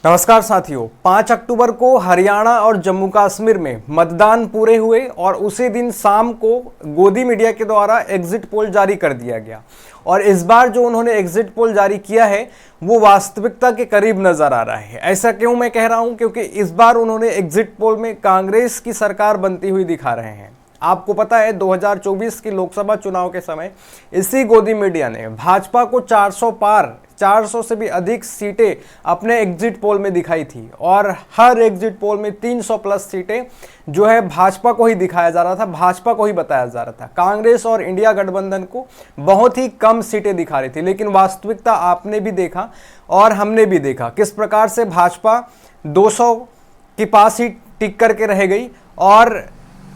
नमस्कार साथियों, 5 अक्टूबर को हरियाणा और जम्मू कश्मीर में मतदान पूरे हुए और उसी दिन शाम को गोदी मीडिया के द्वारा एग्जिट पोल जारी कर दिया गया। और इस बार जो उन्होंने एग्जिट पोल जारी किया है वो वास्तविकता के करीब नजर आ रहा है। ऐसा क्यों मैं कह रहा हूं? क्योंकि इस बार उन्होंने एग्जिट पोल में कांग्रेस की सरकार बनती हुई दिखा रहे हैं। आपको पता है 2024 की लोकसभा चुनाव के समय इसी गोदी मीडिया ने भाजपा को 400 पार 400 से भी अधिक सीटें अपने एग्जिट पोल में दिखाई थी और हर एग्जिट पोल में 300 प्लस सीटें जो है भाजपा को ही दिखाया जा रहा था, भाजपा को ही बताया जा रहा था। कांग्रेस और इंडिया गठबंधन को बहुत ही कम सीटें दिखा रही थी। लेकिन वास्तविकता आपने भी देखा और हमने भी देखा किस प्रकार से भाजपा 200 के पास ही टिक करके रह गई और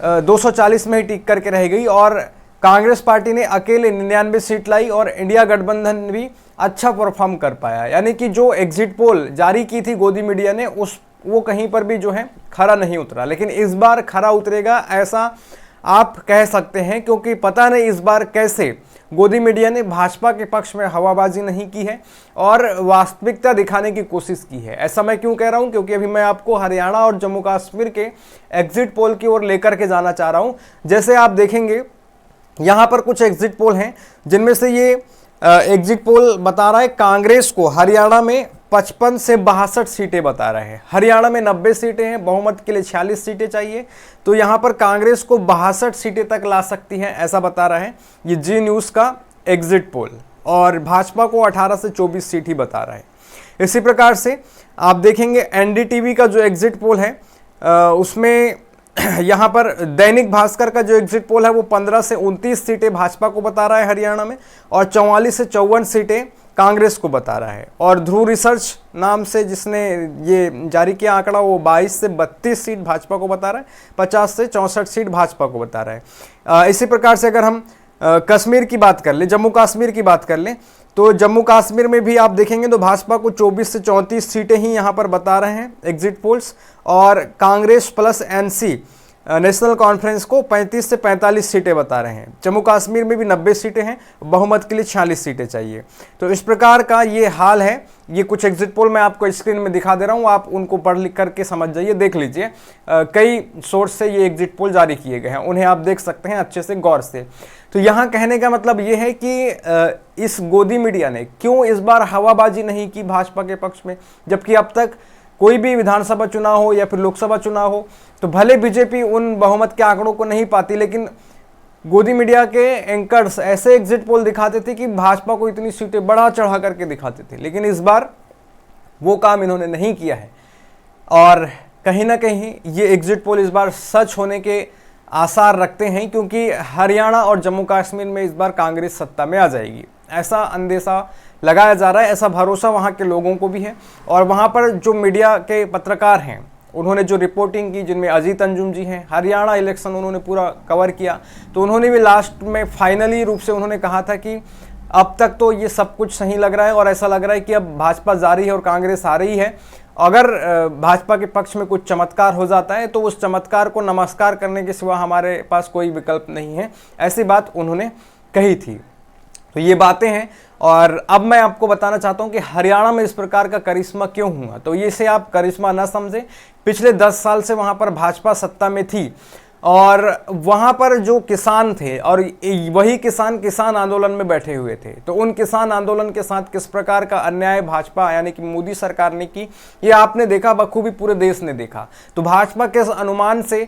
240 में ही टिक करके रह गई और कांग्रेस पार्टी ने अकेले 99 सीट लाई और इंडिया गठबंधन भी अच्छा परफॉर्म कर पाया। यानी कि जो एग्जिट पोल जारी की थी गोदी मीडिया ने वो कहीं पर भी जो है खरा नहीं उतरा। लेकिन इस बार खरा उतरेगा ऐसा आप कह सकते हैं, क्योंकि पता नहीं इस बार कैसे गोदी मीडिया ने भाजपा के पक्ष में हवाबाजी नहीं की है और वास्तविकता दिखाने की कोशिश की है। ऐसा मैं क्यों कह रहा हूं? क्योंकि अभी मैं आपको हरियाणा और जम्मू कश्मीर के एग्जिट पोल की ओर लेकर के जाना चाह रहा हूं। जैसे आप देखेंगे यहां पर कुछ एग्जिट पोल हैं जिनमें से ये एग्जिट पोल बता रहा है कांग्रेस को हरियाणा में 55 से 62 सीटें बता रहे हैं। हरियाणा में 90 सीटें हैं, बहुमत के लिए 46 सीटें चाहिए, तो यहाँ पर कांग्रेस को 62 सीटें तक ला सकती है, ऐसा बता रहा है ये जी न्यूज़ का एग्जिट पोल। और भाजपा को 18 से 24 सीट ही बता रहा है। इसी प्रकार से आप देखेंगे एनडीटीवी का जो एग्जिट पोल है उसमें यहाँ पर दैनिक भास्कर का जो एग्जिट पोल है वो 15 से 29 सीटें भाजपा को बता रहा है हरियाणा में और 44 से 54 सीटें कांग्रेस को बता रहा है। और ध्रुव रिसर्च नाम से जिसने ये जारी किया आंकड़ा वो 22 से 32 सीट भाजपा को बता रहा है, 50 से 64 सीट भाजपा को बता रहा है। इसी प्रकार से अगर हम कश्मीर की बात कर लें, जम्मू कश्मीर की बात कर लें, तो जम्मू कश्मीर में भी आप देखेंगे तो भाजपा को 24 से 34 सीटें ही यहाँ पर बता रहे हैं एग्जिट पोल्स और Congress plus NC national conference को 35 से 45 सीटें बता रहे हैं। जम्मू कश्मीर में भी 90 सीटें हैं, बहुमत के लिए 46 सीटें चाहिए। तो इस प्रकार का ये हाल है। ये कुछ एग्जिट पोल मैं आपको स्क्रीन में दिखा दे रहा हूँ, आप उनको पढ़ लिख करके समझ जाइए, देख लीजिए। कई सोर्स से ये एग्जिट पोल जारी किए गए हैं, उन्हें आप देख सकते हैं अच्छे से गौर से। तो यहाँ कहने का मतलब ये है कि इस गोदी मीडिया ने क्यों इस बार हवाबाजी नहीं की भाजपा के पक्ष में, जबकि अब तक कोई भी विधानसभा चुनाव हो या फिर लोकसभा चुनाव हो तो भले बीजेपी उन बहुमत के आंकड़ों को नहीं पाती, लेकिन गोदी मीडिया के एंकर्स ऐसे एग्जिट पोल दिखाते थे कि भाजपा को इतनी सीटें बढ़ा चढ़ा करके दिखाते थे। लेकिन इस बार वो काम इन्होंने नहीं किया है और कहीं ना कहीं ये एग्जिट पोल इस बार सच होने के आसार रखते हैं, क्योंकि हरियाणा और जम्मू कश्मीर में इस बार कांग्रेस सत्ता में आ जाएगी, ऐसा अंदेशा लगाया जा रहा है। ऐसा भरोसा वहाँ के लोगों को भी है। और वहाँ पर जो मीडिया के पत्रकार हैं उन्होंने जो रिपोर्टिंग की, जिनमें अजीत अंजुम जी हैं, हरियाणा इलेक्शन उन्होंने पूरा कवर किया, तो उन्होंने भी लास्ट में फाइनली रूप से उन्होंने कहा था कि अब तक तो ये सब कुछ सही लग रहा है और ऐसा लग रहा है कि अब भाजपा जा रही है और कांग्रेस आ रही है। अगर भाजपा के पक्ष में कुछ चमत्कार हो जाता है तो उस चमत्कार को नमस्कार करने के सिवा हमारे पास कोई विकल्प नहीं है, ऐसी बात उन्होंने कही थी। तो ये बातें हैं। और अब मैं आपको बताना चाहता हूं कि हरियाणा में इस प्रकार का करिश्मा क्यों हुआ। तो ये से आप करिश्मा ना समझें, पिछले 10 साल से वहां पर भाजपा सत्ता में थी और वहां पर जो किसान थे और वही किसान आंदोलन में बैठे हुए थे, तो उन किसान आंदोलन के साथ किस प्रकार का अन्याय भाजपा यानी कि मोदी सरकार ने की, ये आपने देखा, बखूबी पूरे देश ने देखा। तो भाजपा किस अनुमान से,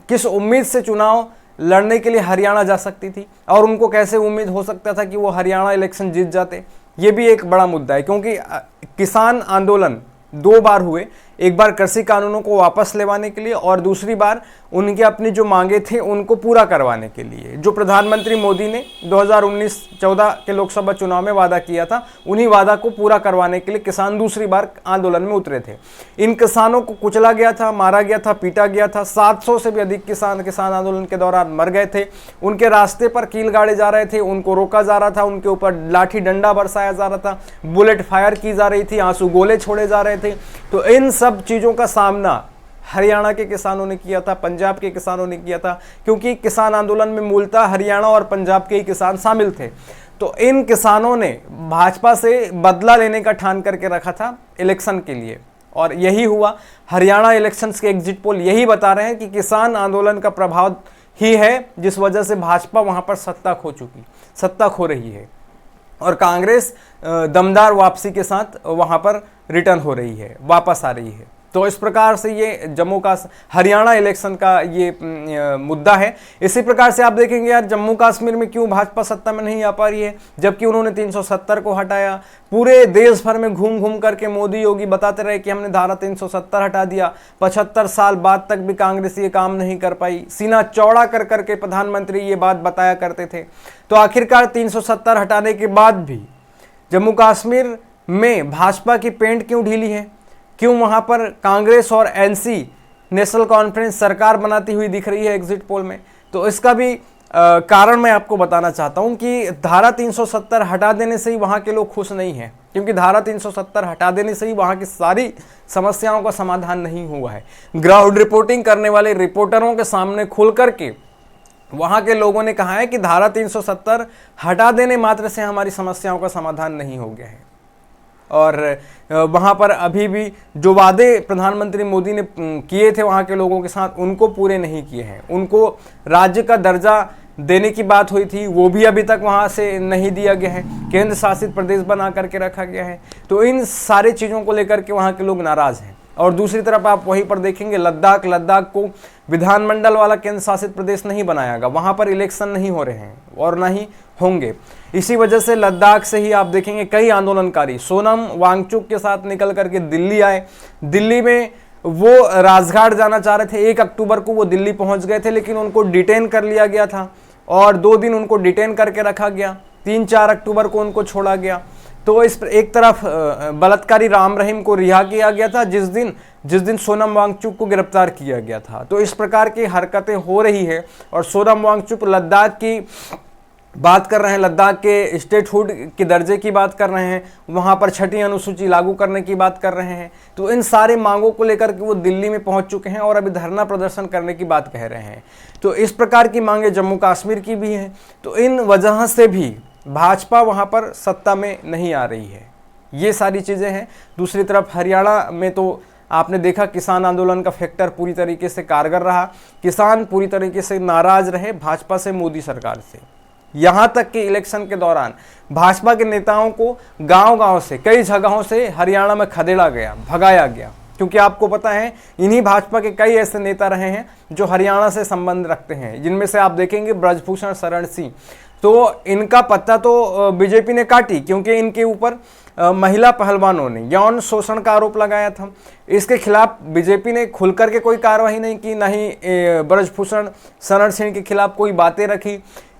किस उम्मीद से चुनाव लड़ने के लिए हरियाणा जा सकती थी और उनको कैसे उम्मीद हो सकता था कि वो हरियाणा इलेक्शन जीत जाते, ये भी एक बड़ा मुद्दा है। क्योंकि किसान आंदोलन 2 बार हुए, एक बार कृषि कानूनों को वापस लेवाने के लिए और दूसरी बार उनके अपनी जो मांगे थे उनको पूरा करवाने के लिए। जो प्रधानमंत्री मोदी ने 2019-14 के लोकसभा चुनाव में वादा किया था, उन्हीं वादा को पूरा करवाने के लिए किसान दूसरी बार आंदोलन में उतरे थे। इन किसानों को कुचला गया था, मारा गया था, पीटा गया था। 700 से भी अधिक किसान आंदोलन के दौरान मर गए थे। उनके रास्ते पर कील गाड़े जा रहे थे, उनको रोका जा रहा था, उनके ऊपर लाठी डंडा बरसाया जा रहा था, बुलेट फायर की जा रही थी, आंसू गोले छोड़े जा रहे थे। तो इन सब चीज़ों का सामना हरियाणा के किसानों ने किया था, पंजाब के किसानों ने किया था, क्योंकि किसान आंदोलन में मूलतः हरियाणा और पंजाब के ही किसान शामिल थे। तो इन किसानों ने भाजपा से बदला लेने का ठान करके रखा था इलेक्शन के लिए। और यही हुआ। हरियाणा इलेक्शंस के एग्जिट पोल यही बता रहे हैं कि किसान आंदोलन का प्रभाव ही है जिस वजह से भाजपा वहां पर सत्ता खो रही है और कांग्रेस दमदार वापसी के साथ वहां पर रिटर्न हो रही है, वापस आ रही है। तो इस प्रकार से ये हरियाणा इलेक्शन का ये मुद्दा है। इसी प्रकार से आप देखेंगे यार जम्मू कश्मीर में क्यों भाजपा सत्ता में नहीं आ पा रही है, जबकि उन्होंने 370 को हटाया। पूरे देश भर में घूम घूम करके मोदी योगी बताते रहे कि हमने धारा 370 हटा दिया। 75 साल बाद तक भी कांग्रेस ये काम नहीं कर पाई। सीना चौड़ा कर करके प्रधानमंत्री ये बात बताया करते थे। तो आखिरकार 370 हटाने के बाद भी जम्मू कश्मीर में भाजपा की पेंट क्यों ढीली है, क्यों वहां पर कांग्रेस और एनसी नेशनल कॉन्फ्रेंस सरकार बनाती हुई दिख रही है एग्जिट पोल में। तो इसका भी कारण मैं आपको बताना चाहता हूं कि धारा 370 हटा देने से ही वहां के लोग खुश नहीं हैं, क्योंकि धारा 370 हटा देने से ही वहां की सारी समस्याओं का समाधान नहीं हुआ है। ग्राउंड रिपोर्टिंग करने वाले रिपोर्टरों के सामने खुल करके वहां के लोगों ने कहा है कि धारा 370 हटा देने मात्र से हमारी समस्याओं का समाधान नहीं हो गया है और वहां पर अभी भी जो वादे प्रधानमंत्री मोदी ने किए थे वहां के लोगों के साथ उनको पूरे नहीं किए हैं। उनको राज्य का दर्जा देने की बात हुई थी, वो भी अभी तक वहां से नहीं दिया गया है। केंद्र शासित प्रदेश बना करके रखा गया है। तो इन सारे चीज़ों को लेकर के वहां के लोग नाराज हैं। और दूसरी तरफ आप वहीं पर देखेंगे लद्दाख को विधानमंडल वाला केंद्र शासित प्रदेश नहीं बनाया गया, वहां पर इलेक्शन नहीं हो रहे हैं और ना ही होंगे। इसी वजह से लद्दाख से ही आप देखेंगे कई आंदोलनकारी सोनम वांगचुक के साथ निकल करके दिल्ली आए। दिल्ली में वो राजघाट जाना चाह रहे थे, 1 अक्टूबर को वो दिल्ली पहुंच गए थे, लेकिन उनको डिटेन कर लिया गया था और 2 दिन उनको डिटेन करके रखा गया। 3-4 अक्टूबर को उनको छोड़ा गया। तो इस एक तरफ बलात्कारी राम रहीम को रिहा किया गया था जिस दिन सोनम वांगचुक को गिरफ्तार किया गया था। तो इस प्रकार की हरकतें हो रही है और सोनम वांगचुक लद्दाख की बात कर रहे हैं, लद्दाख के स्टेटहुड के दर्जे की बात कर रहे हैं, वहां पर 6ठी अनुसूची लागू करने की बात कर रहे हैं। तो इन सारे मांगों को लेकर के वो दिल्ली में पहुंच चुके हैं और अभी धरना प्रदर्शन करने की बात कह रहे हैं। तो इस प्रकार की मांगे जम्मू कश्मीर की भी हैं। तो इन वजह से भी भाजपा वहां पर सत्ता में नहीं आ रही है। ये सारी चीज़ें हैं। दूसरी तरफ हरियाणा में तो आपने देखा किसान आंदोलन का फैक्टर पूरी तरीके से कारगर रहा। किसान पूरी तरीके से नाराज रहे भाजपा से, मोदी सरकार से। यहाँ तक कि इलेक्शन के दौरान भाजपा के नेताओं को गांव-गांव से, कई जगहों से हरियाणा में खदेड़ा गया, भगाया गया, क्योंकि आपको पता है इन्हीं भाजपा के कई ऐसे नेता रहे हैं जो हरियाणा से संबंध रखते हैं, जिनमें से आप देखेंगे ब्रजभूषण शरण सिंह। तो इनका पत्ता तो बीजेपी ने काटी क्योंकि इनके ऊपर महिला पहलवानों ने यौन शोषण का आरोप लगाया था। इसके खिलाफ बीजेपी ने खुल करके कोई कार्रवाई नहीं की, ना ही ब्रजभूषण शरण सिंह के खिलाफ कोई बातें रखी।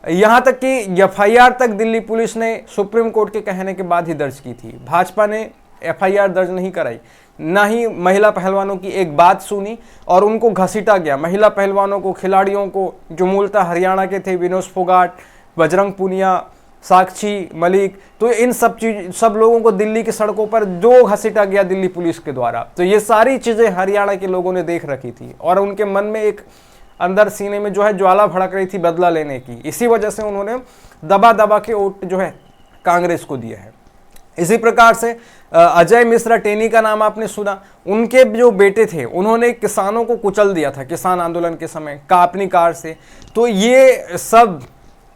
यहाँ तक कि एफआईआर तक दिल्ली पुलिस ने सुप्रीम कोर्ट के कहने के बाद ही दर्ज की थी। भाजपा ने एफआईआर दर्ज नहीं कराई, ना ही महिला पहलवानों की एक बात सुनी और उनको घसीटा गया। महिला पहलवानों को, खिलाड़ियों को, जो मूलतः हरियाणा के थे, विनोद फोगाट, बजरंग पुनिया, साक्षी मलिक, तो इन सब लोगों को दिल्ली की सड़कों पर जो घसीटा गया दिल्ली पुलिस के द्वारा। तो ये सारी चीज़ें हरियाणा के लोगों ने देख रखी थी और उनके मन में एक अंदर सीने में जो है ज्वाला भड़क रही थी बदला लेने की। इसी वजह से उन्होंने दबा दबा के वोट जो है कांग्रेस को दिया है। इसी प्रकार से अजय मिश्रा टेनी का नाम आपने सुना। उनके जो बेटे थे उन्होंने किसानों को कुचल दिया था किसान आंदोलन के समय कापनी कार से। तो ये सब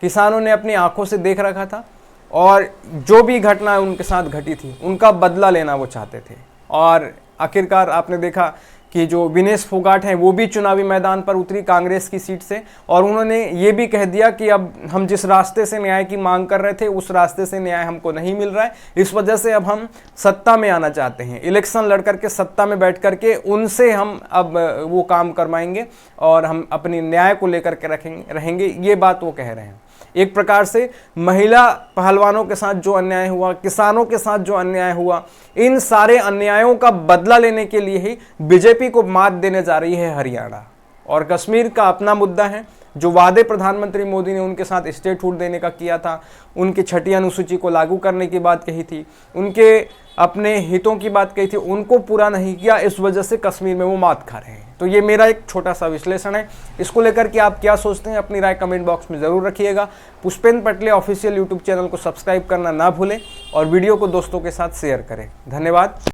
किसानों ने अपनी आंखों से देख रखा था और जो भी घटना उनके साथ घटी थी उनका बदला लेना वो चाहते थे। और आखिरकार आपने देखा कि जो विनेश फोगाट हैं वो भी चुनावी मैदान पर उतरी कांग्रेस की सीट से और उन्होंने ये भी कह दिया कि अब हम जिस रास्ते से न्याय की मांग कर रहे थे उस रास्ते से न्याय हमको नहीं मिल रहा है, इस वजह से अब हम सत्ता में आना चाहते हैं, इलेक्शन लड़ करके सत्ता में बैठ करके उनसे हम अब वो काम करवाएंगे और हम अपनी न्याय को लेकर के रहेंगे। ये बात वो कह रहे हैं। एक प्रकार से महिला पहलवानों के साथ जो अन्याय हुआ, किसानों के साथ जो अन्याय हुआ, इन सारे अन्यायों का बदला लेने के लिए ही बीजेपी को मात देने जा रही है हरियाणा। और कश्मीर का अपना मुद्दा है। जो वादे प्रधानमंत्री मोदी ने उनके साथ स्टेटहुड देने का किया था, उनकी 6ठी अनुसूची को लागू करने की बात कही थी, उनके अपने हितों की बात कही थी, उनको पूरा नहीं किया। इस वजह से कश्मीर में वो मात खा रहे हैं। तो ये मेरा एक छोटा सा विश्लेषण है। इसको लेकर के आप क्या सोचते हैं अपनी राय कमेंट बॉक्स में ज़रूर रखिएगा। पुष्पेंद्र पटले ऑफिशियल यूट्यूब चैनल को सब्सक्राइब करना ना भूलें और वीडियो को दोस्तों के साथ शेयर करें। धन्यवाद।